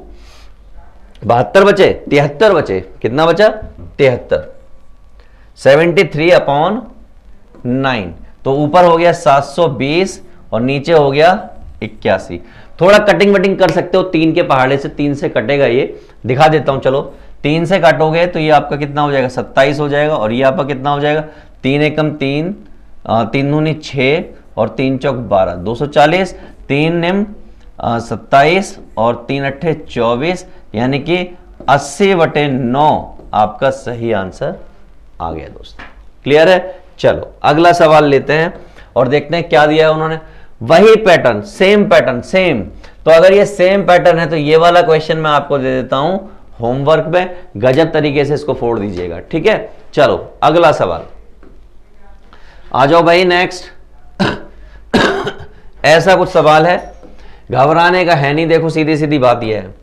72 बचे, 73 बचे, कितना बचा 73। 73/9, तो ऊपर हो गया 720 और नीचे हो गया 81। थोड़ा कटिंग वटिंग कर सकते हो, 3 के पहाड़े से 3 से कटेगा, ये दिखा देता हूं। चलो 3 से काटोगे तो ये आपका कितना हो जाएगा 27 हो जाएगा, और ये आपका कितना हो जाएगा 3 एकम 3, 3 दूनी 6 और 3 चौक 12, 240, 3 निम 27 और 3 अट्ठे 24, यानी कि 80/9 आपका सही आंसर आ गया दोस्तों। क्लियर है। चलो अगला सवाल लेते हैं और देखते हैं क्या दिया है उन्होंने। वही पैटर्न, सेम पैटर्न, सेम। तो अगर ये सेम पैटर्न है तो ये वाला क्वेश्चन मैं आपको दे देता हूं होमवर्क में, गजब तरीके से इसको फोड़ दीजिएगा, ठीक है। चलो अगला सवाल आ जाओ भाई, नेक्स्ट। ऐसा कुछ सवाल है, घबराने का है नहीं। देखो सीधी सीधी बात यह है,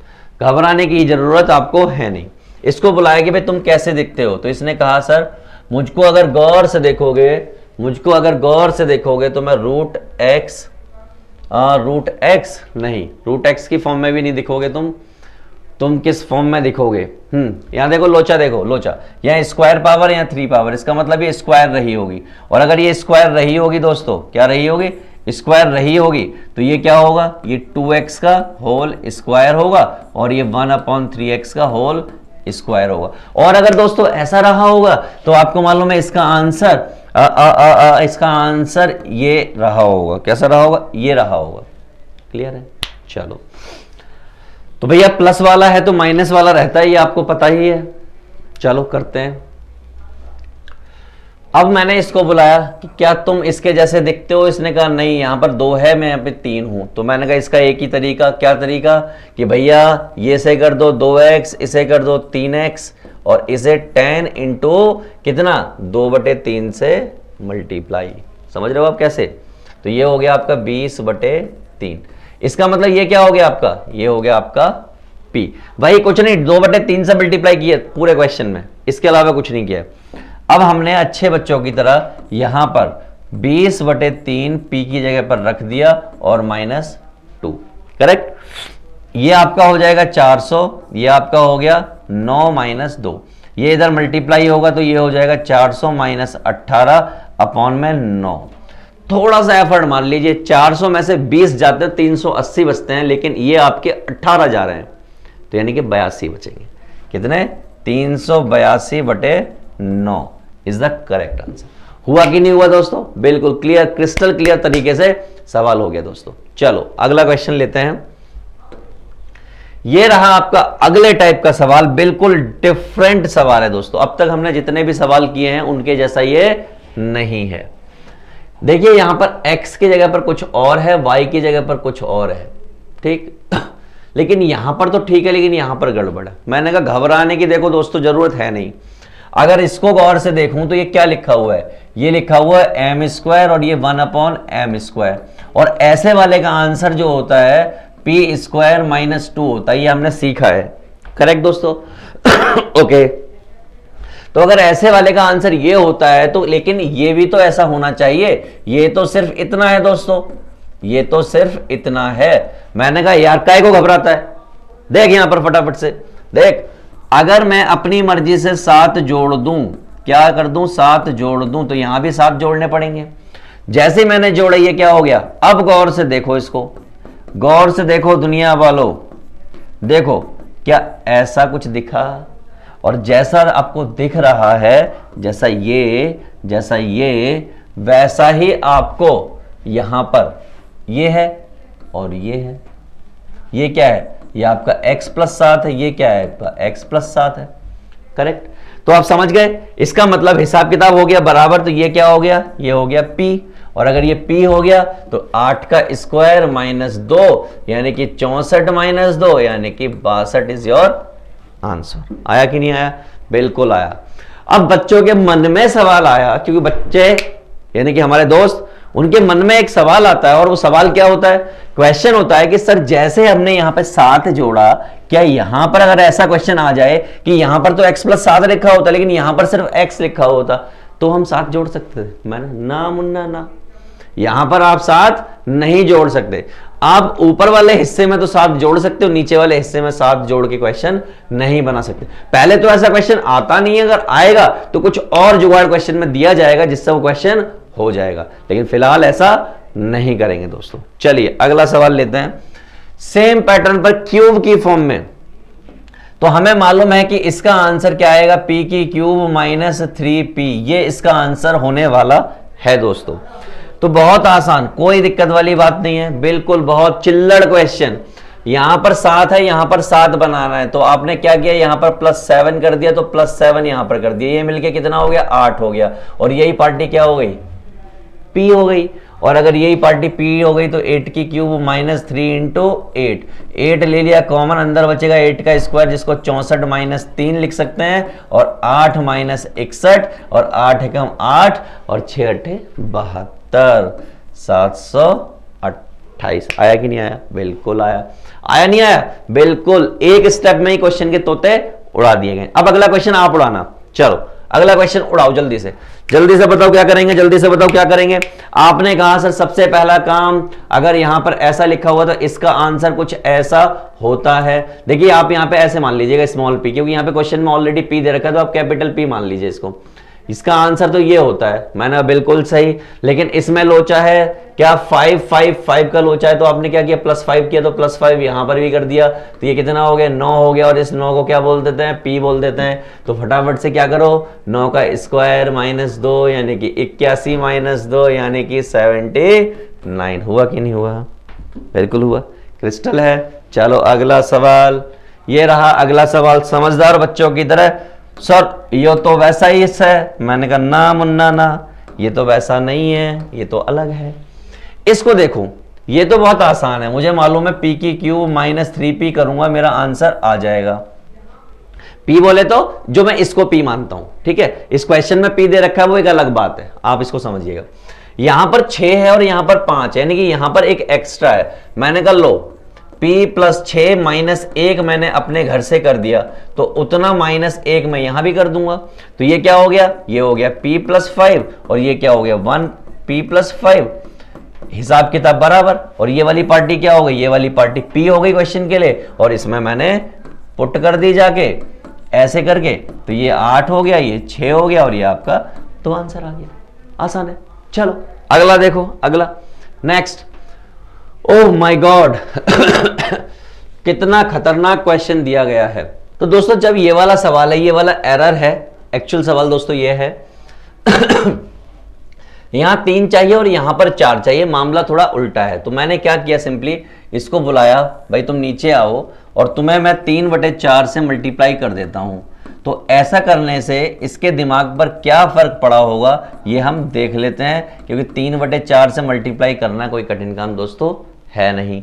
घबराने की जरूरत आपको है नहीं। इसको बुलाया कि भाई तुम कैसे दिखते हो, तो इसने कहा सर मुझको अगर गौर से देखोगे तो मैं रूट एक्स नहीं, रूट एक्स की फॉर्म में भी नहीं दिखोगे तुम किस फॉर्म में दिखोगे? यहां देखो लोचा, यहाँ स्क्वायर पावर, यहाँ 3 पावर, इसका मतलब ये स्क्वायर रही होगी। और अगर ये स्क्वायर रही होगी दोस्तों, क्या रही होगी? स्क्वायर रही होगी, तो ये क्या होगा? ये 2x का होल स्क्वायर होगा और ये 1/3x का होल स्क्वायर होगा। और अगर दोस्तों ऐसा रहा होगा तो आपको मालूम है इसका आंसर ये रहा होगा। कैसा रहा होगा? ये रहा होगा। क्लियर है? चलो, तो भैया प्लस वाला है तो माइनस वाला रहता है, ये आपको पता ही है। चलो करते हैं। अब मैंने इसको बुलाया कि क्या तुम इसके जैसे दिखते हो? इसने कहा नहीं, यहां पर 2 है, मैं यहां पे 3 हूं। तो मैंने कहा इसका एक ही तरीका, क्या तरीका? कि भैया ये से कर दो 2x, इसे कर दो 3x और इसे 10 इंटू कितना 2/3 से मल्टीप्लाई। समझ रहे हो आप कैसे? तो ये हो गया आपका 20/3। इसका मतलब ये क्या हो गया आपका? ये हो गया आपका p। भाई कुछ नहीं, 2/3 से मल्टीप्लाई किया पूरे क्वेश्चन में, इसके अलावा कुछ नहीं किया। अब हमने अच्छे बच्चों की तरह यहां पर 20/3 p की जगह पर रख दिया और -2। करेक्ट? ये आपका हो जाएगा 400, ये आपका हो गया 9 - 2। ये इधर मल्टीप्लाई होगा तो ये हो जाएगा 400 - 18/9। थोड़ा सा एफर्ट मान लीजिए, 400 में से 20 जाते हैं 380 बचते हैं, लेकिन ये आपके 18 जा रहे हैं, तो यानी कि 82 बचेंगे। कितने? 382/9 इज द करेक्ट आंसर। हुआ कि नहीं हुआ दोस्तों? बिल्कुल क्लियर, क्रिस्टल क्लियर तरीके से सवाल हो गया दोस्तों। चलो अगला क्वेश्चन लेते हैं। ये रहा आपका अगले टाइप का सवाल, बिल्कुल डिफरेंट सवाल है दोस्तों। अब तक हमने जितने भी सवाल किए हैं उनके जैसा ये नहीं है। देखिए यहां पर x की जगह पर कुछ और है, y की जगह पर कुछ और है, ठीक। लेकिन यहां पर तो ठीक है, लेकिन यहां पर गड़बड़ है। मैंने कहा घबराने की देखो दोस्तों जरूरत है नहीं। अगर इसको गौर से देखूं तो ये क्या लिखा हुआ है? ये लिखा हुआ है m² और ये 1/m²। और ऐसे वाले का आंसर जो होता है p² - 2 होता है, ये हमने सीखा है। करेक्ट दोस्तों? ओके, तो अगर ऐसे वाले का आंसर ये होता है तो लेकिन ये भी तो ऐसा होना चाहिए। ये तो सिर्फ इतना है दोस्तों, ये तो सिर्फ इतना है। मैंने कहा यार काय को घबराता है? देख यहां पर फटाफट से देख, अगर मैं अपनी मर्जी से 7 जोड़ दूं, क्या कर दूं? 7 जोड़ दूं, तो यहां भी 7 जोड़ने पड़ेंगे। जैसे मैंने जोड़ा ये क्या हो गया? अब गौर से देखो इसको, गौर से देखो दुनिया वालों, देखो क्या ऐसा कुछ दिखा? और जैसा आपको दिख रहा है, जैसा ये वैसा ही आपको यहां पर ये है और ये है। ये क्या है? ये आपका x + 7 है, ये क्या है? आपका x + 7 है। करेक्ट? तो आप समझ गए, इसका मतलब हिसाब किताब हो गया बराबर। तो ये क्या हो गया? ये हो गया p। और अगर ये p हो गया तो 8 का स्क्वायर - 2 यानी कि 64 - 2 यानी कि 62 इज योर आंसर। आया कि नहीं आया? बिल्कुल आया। अब बच्चों के मन में सवाल आया, क्योंकि बच्चे यानी कि हमारे दोस्त, उनके मन में एक सवाल आता है। और वो सवाल क्या होता है? क्वेश्चन होता है कि सर जैसे हमने यहां पे 7 जोड़ा, क्या यहां पर अगर ऐसा क्वेश्चन आ जाए कि यहां पर तो x + 7 लिखा होता लेकिन यहां पर सिर्फ x लिखा होता, तो हम 7 जोड़ सकते थे? मैंने ना मुन्ना ना, यहां पर आप 7 नहीं जोड़ सकते। आप ऊपर वाले हिस्से में तो 7 जोड़ सकते हो, नीचे वाले हिस्से में 7 जोड़ के क्वेश्चन नहीं बना सकते। पहले तो ऐसा क्वेश्चन आता नहीं है, अगर आएगा तो कुछ और जुगाड़ क्वेश्चन में दिया जाएगा जिससे वो क्वेश्चन हो जाएगा, लेकिन फिलहाल ऐसा नहीं करेंगे दोस्तों। चलिए अगला सवाल लेते हैं। सेम पैटर्न पर क्यूब की फॉर्म में, तो हमें मालूम है कि इसका आंसर क्या आएगा? p³ - 3p, ये इसका आंसर होने वाला है दोस्तों। तो बहुत आसान, कोई दिक्कत वाली बात नहीं है, बिल्कुल बहुत चिल्लड़ क्वेश्चन। यहां पर 7 है, यहां पर 7 बनाना है, तो आपने क्या किया? यहां पर +7 कर दिया, तो +7 यहां पर कर दिया, ये मिलके कितना हो गया? 8 हो गया। और यही पार्टी क्या हो गई? p हो गई। और अगर यही पार्टी p हो गई तो 8³ - 3 × 8, 8 ले लिया कॉमन, अंदर बचेगा 8 का स्क्वायर जिसको 64 - 3 लिख सकते हैं, और 8 - 61, और 8 एकम 8 और 6 × 8 = 72, 758 28 आया कि नहीं आया? बिल्कुल आया। आया नहीं आया? बिल्कुल, एक स्टेप में ही क्वेश्चन के तोते उड़ा दिए गए। अब अगला क्वेश्चन आप उड़ाना। चलो अगला क्वेश्चन उड़ाओ जल्दी से, जल्दी से बताओ क्या करेंगे, जल्दी से बताओ क्या करेंगे। आपने कहा सर सबसे पहला काम, अगर यहां पर ऐसा लिखा हुआ तो इसका आंसर कुछ ऐसा होता है। देखिए आप यहां पे ऐसे मान लीजिएगा स्मॉल पी, क्योंकि यहां पे क्वेश्चन में ऑलरेडी पी दे रखा है तो आप कैपिटल पी मान लीजिए इसको। इसका आंसर तो ये होता है, मैंने बिल्कुल सही। लेकिन इसमें लोचा है क्या? 5 5 5 का लोचा है, तो आपने क्या किया? +5 किया, तो +5 यहां पर भी कर दिया, तो ये कितना हो गया? 9 हो गया। और इस 9 को क्या बोल देते हैं? पी बोल देते हैं। तो फटाफट से क्या करो, 9 का स्क्वायर -2 यानी कि 81 -2 यानी कि 79। हुआ कि नहीं हुआ? बिल्कुल हुआ, क्रिस्टल है। चलो अगला सवाल, ये रहा अगला सवाल। समझदार बच्चों की तरह, सर ये तो वैसा ही है। मैंने कहा ना मुन्ना ना, ये तो वैसा नहीं है, ये तो अलग है। इसको देखो, ये तो बहुत आसान है, मुझे मालूम है p की क्यू -3p करूंगा मेरा आंसर आ जाएगा। p बोले तो जो मैं इसको p मानता हूं, ठीक है। इस क्वेश्चन में p दे रखा है वो एक अलग बात है, आप इसको समझिएगा। यहां पर 6 है और यहां पर 5 है, यानी कि यहां पर एक एक्स्ट्रा है। मैंने कहा लो p + 6 -1 मैंने अपने घर से कर दिया, तो उतना -1 मैं यहां भी कर दूंगा। तो ये क्या हो गया? ये हो गया p + 5 और ये क्या हो गया? 1p + 5, हिसाब किताब बराबर। और ये वाली पार्टी क्या हो गई? ये वाली पार्टी p हो गई क्वेश्चन के लिए, और इसमें मैंने पुट कर दी जाके ऐसे करके, तो ये 8 हो गया, ये 6 हो गया और ये आपका तो आंसर आ गया। आसान है। चलो अगला देखो, अगला नेक्स्ट। ओह माय गॉड कितना खतरनाक क्वेश्चन दिया गया है। तो दोस्तों जब ये वाला सवाल है, ये वाला एरर है। एक्चुअल सवाल दोस्तों ये है यहां 3 चाहिए और यहां पर 4 चाहिए, मामला थोड़ा उल्टा है। तो मैंने क्या किया, सिंपली इसको बुलाया, भाई तुम नीचे आओ और तुम्हें मैं 3/4 से मल्टीप्लाई कर देता हूं। तो ऐसा करने से इसके दिमाग पर क्या फर्क पड़ा होगा ये हम देख लेते हैं, क्योंकि 3/4 से मल्टीप्लाई करना कोई कठिन काम दोस्तों है नहीं।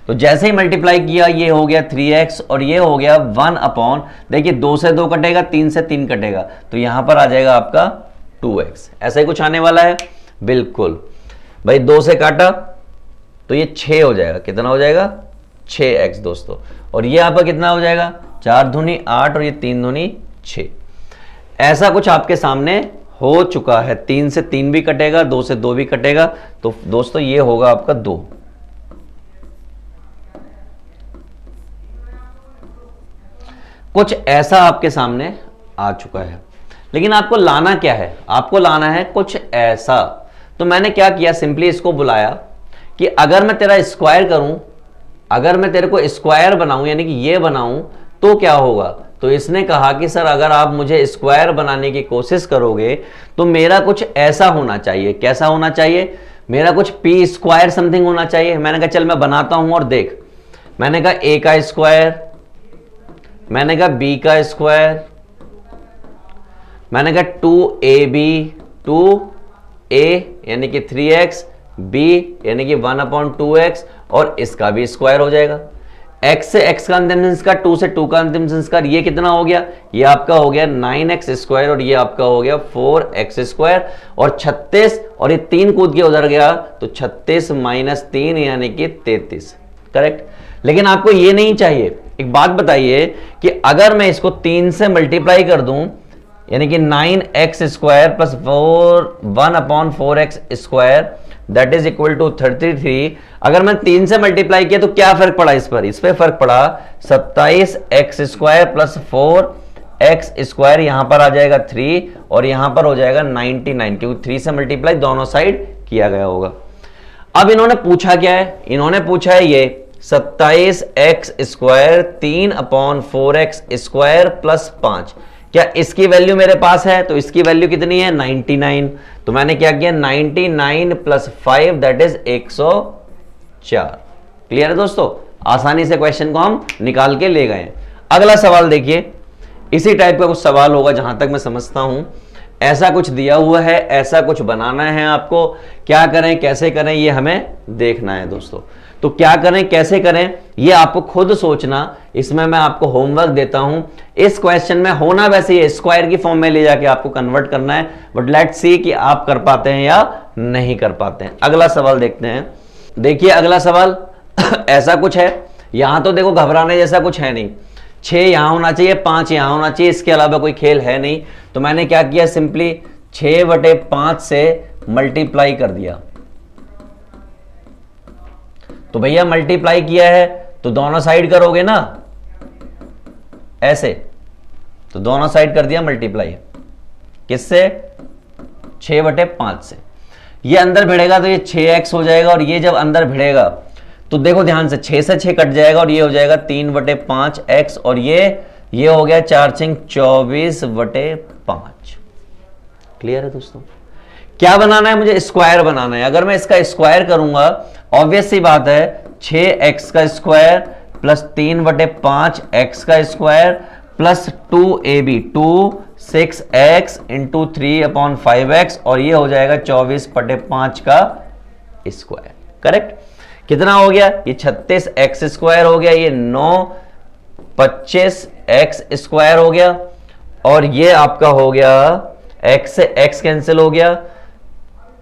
तो जैसे ही मल्टीप्लाई किया, ये हो गया 3x और ये हो गया 1/, देखिए 2 से 2 कटेगा, 3 से 3 कटेगा, तो यहां पर आ जाएगा आपका 2x। ऐसा ही कुछ आने वाला है। बिल्कुल भाई, 2 से काटा तो ये 6 हो जाएगा। कितना हो जाएगा? 6x दोस्तों। और ये आपका कितना हो जाएगा? 4 दूनी 8 और ये 3 दूनी 6। ऐसा कुछ आपके सामने हो चुका है। 3 से 3 भी कटेगा, 2 से 2 भी कटेगा, तो दोस्तों ये होगा आपका 2। कुछ ऐसा आपके सामने आ चुका है, लेकिन आपको लाना क्या है? आपको लाना है कुछ ऐसा। तो मैंने क्या किया, सिंपली इसको बुलाया कि अगर मैं तेरा स्क्वायर करूं, अगर मैं तेरे को स्क्वायर बनाऊं यानी कि ये बनाऊं, तो क्या होगा? तो इसने कहा कि सर अगर आप मुझे स्क्वायर बनाने की कोशिश करोगे तो मेरा कुछ ऐसा होना चाहिए। कैसा होना चाहिए? मेरा कुछ p² समथिंग होना चाहिए। मैंने कहा चल मैं बनाता हूं और देख। मैंने कहा a का स्क्वायर, मैंने कहा b का स्क्वायर, मैंने कहा 2ab 2a यानी कि 3x, b यानी कि 1/2x और इसका भी स्क्वायर हो जाएगा। x से x का अंतिम संस्कार, 2 से 2 का अंतिम संस्कार, ये कितना हो गया? ये आपका हो गया 9x² और ये आपका हो गया 4x² और 36 और ये 3 कूद के उधर गया, तो 36 - 3 यानी कि 33। करेक्ट। लेकिन आपको ये नहीं चाहिए। एक बात बताइए कि अगर मैं इसको 3 से मल्टीप्लाई कर दूं, यानी कि 9x² + 1/4x² that is equal to 33। अगर मैं 3 से मल्टीप्लाई किया तो क्या फर्क पड़ा? इस पर फर्क पड़ा 27x² + 4x², यहां पर आ जाएगा 3 और यहां पर हो जाएगा 99, क्योंकि 3 से मल्टीप्लाई दोनों साइड किया गया होगा। अब इन्होंने पूछा क्या है? इन्होंने पूछा है ये 27x² 3/4x² + 5। क्या इसकी वैल्यू मेरे पास है? तो इसकी वैल्यू कितनी है? 99। तो मैंने क्या किया? 99 + 5 दैट इज 104। क्लियर है दोस्तों? आसानी से क्वेश्चन को हम निकाल के ले गए। अगला सवाल देखिए, इसी टाइप का कुछ सवाल होगा जहां तक मैं समझता हूं। ऐसा कुछ दिया हुआ है, ऐसा कुछ बनाना है आपको। क्या करें, कैसे करें, ये हमें देखना है दोस्तों। तो क्या करें, कैसे करें, ये आपको खुद सोचना। इसमें मैं आपको होमवर्क देता हूं। इस क्वेश्चन में होना वैसे ये स्क्वायर की फॉर्म में ले जाके आपको कन्वर्ट करना है, बट लेट्स सी कि आप कर पाते हैं या नहीं कर पाते हैं। अगला सवाल देखते हैं। देखिए अगला सवाल ऐसा कुछ है, यहां तो देखो घबराने जैसा कुछ है नहीं, 6 यहां होना चाहिए, 5 यहां होना चाहिए, इसके अलावा कोई खेल है नहीं। तो मैंने क्या किया, सिंपली 6/5 से मल्टीप्लाई कर दिया। तो भैया मल्टीप्लाई किया है तो दोनों साइड करोगे ना ऐसे, तो दोनों साइड कर दिया मल्टीप्लाई। किससे? 6/5 से। ये अंदर भिड़ेगा तो ये 6x हो जाएगा, और ये जब अंदर भिड़ेगा तो देखो ध्यान से 6 से 6 कट जाएगा और ये हो जाएगा 3/5x, और ये हो गया 4×6 24/5। क्लियर है दोस्तों? क्या बनाना है मुझे? स्क्वायर बनाना है। अगर मैं इसका स्क्वायर करूंगा, ऑब्वियस सी बात है 6x का स्क्वायर प्लस 3/5x का square plus 2ab 6x into 3/5x, और ये हो जाएगा 24/5 का स्क्वायर। करेक्ट? कितना हो गया? ये 36x स्क्वायर हो गया, ये 9 25x स्क्वायर हो गया, और ये आपका हो गया x से x कैंसिल हो गया,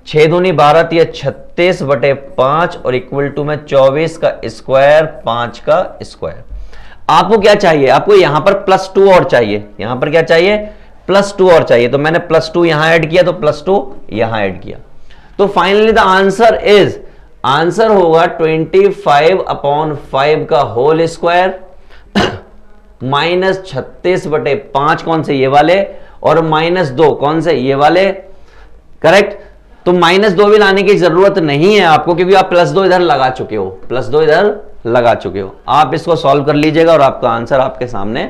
6 दूनी 12 तो 36/5 और इक्वल टू में 24 का स्क्वायर 5 का स्क्वायर। आपको क्या चाहिए? आपको यहां पर +2 और चाहिए। यहां पर क्या चाहिए? +2 और चाहिए। तो मैंने +2 यहां ऐड किया, तो +2 यहां ऐड किया। तो finally the answer is, answer होगा 25/5 का होल स्क्वायर माइनस 36/5 कौन से? ये वाले, और -2 कौन से? ये वाले। करेक्ट? तो -2 भी लाने की जरूरत नहीं है आपको, क्योंकि आप +2 इधर लगा चुके हो, +2 इधर लगा चुके हो। आप इसको सॉल्व कर लीजिएगा और आपका आंसर आपके सामने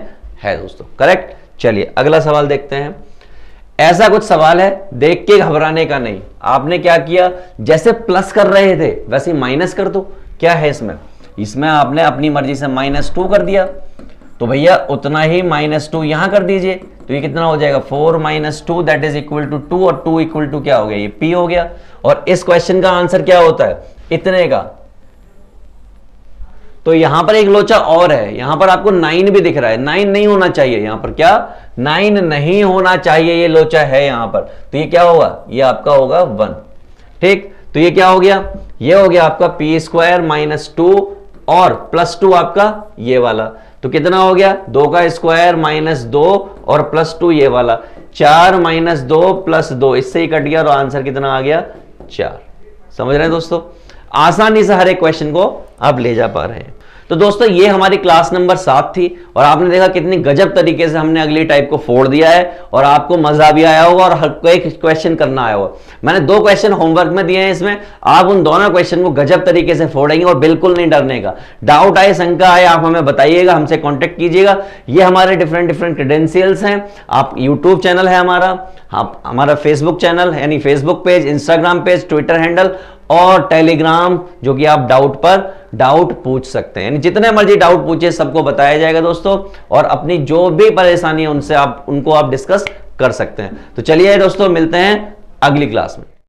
है दोस्तों। करेक्ट? चलिए अगला सवाल देखते हैं। ऐसा कुछ सवाल है, देख के घबराने का नहीं। आपने क्या किया, जैसे प्लस कर रहे थे वैसे माइनस कर दो। क्या है इसमें? इसमें आपने अपनी मर्जी से -2 कर दिया, तो भैया उतना ही -2 यहां कर दीजिए। तो ये कितना हो जाएगा? 4 - 2 दैट इज इक्वल टू 2, और 2 इक्वल टू क्या हो गया? ये p हो गया। और इस क्वेश्चन का आंसर क्या होता है? इतने का। तो यहां पर एक लोचा और है, यहां पर आपको 9 भी दिख रहा है, 9 नहीं होना चाहिए यहां पर। क्या? 9 नहीं होना चाहिए, ये लोचा है यहां पर। तो ये क्या होगा? ये आपका होगा 1। ठीक? तो ये क्या हो गया? ये हो गया आपका p² - 2 और +2 आपका ये वाला। तो कितना हो गया? 2 का स्क्वायर -2 और +2 ये वाला, 4 - 2 + 2, इससे ही कट गया, और आंसर कितना आ गया? 4। समझ रहे हैं दोस्तों? आसानी से हर एक क्वेश्चन को आप ले जा पा रहे हैं। तो दोस्तों ये हमारी क्लास नंबर 7 थी, और आपने देखा कितनी गजब तरीके से हमने अगली टाइप को फोड़ दिया है, और आपको मजा भी आया होगा और हर कोई क्वेश्चन करना आया होगा। मैंने 2 क्वेश्चन होमवर्क में दिए हैं, इसमें आप उन दोनों क्वेश्चन को गजब तरीके से फोड़ेंगे और बिल्कुल नहीं डरने का। डाउट आए, शंका आए, आप हमें बताइएगा, हमसे कॉन्टेक्ट कीजिएगा। ये हमारे डिफरेंट क्रेडेंशियल्स हैं। आप यूट्यूब चैनल है हमारा, आप हमारा फेसबुक चैनल यानी Facebook page, Instagram page, Twitter handle और टेलीग्राम, जो कि आप डाउट पूछ सकते हैं। यानी जितने मर्जी डाउट पूछिए, सबको बताया जाएगा दोस्तों, और अपनी जो भी परेशानी है उनको आप डिस्कस कर सकते हैं। तो चलिए दोस्तों, मिलते हैं अगली क्लास में।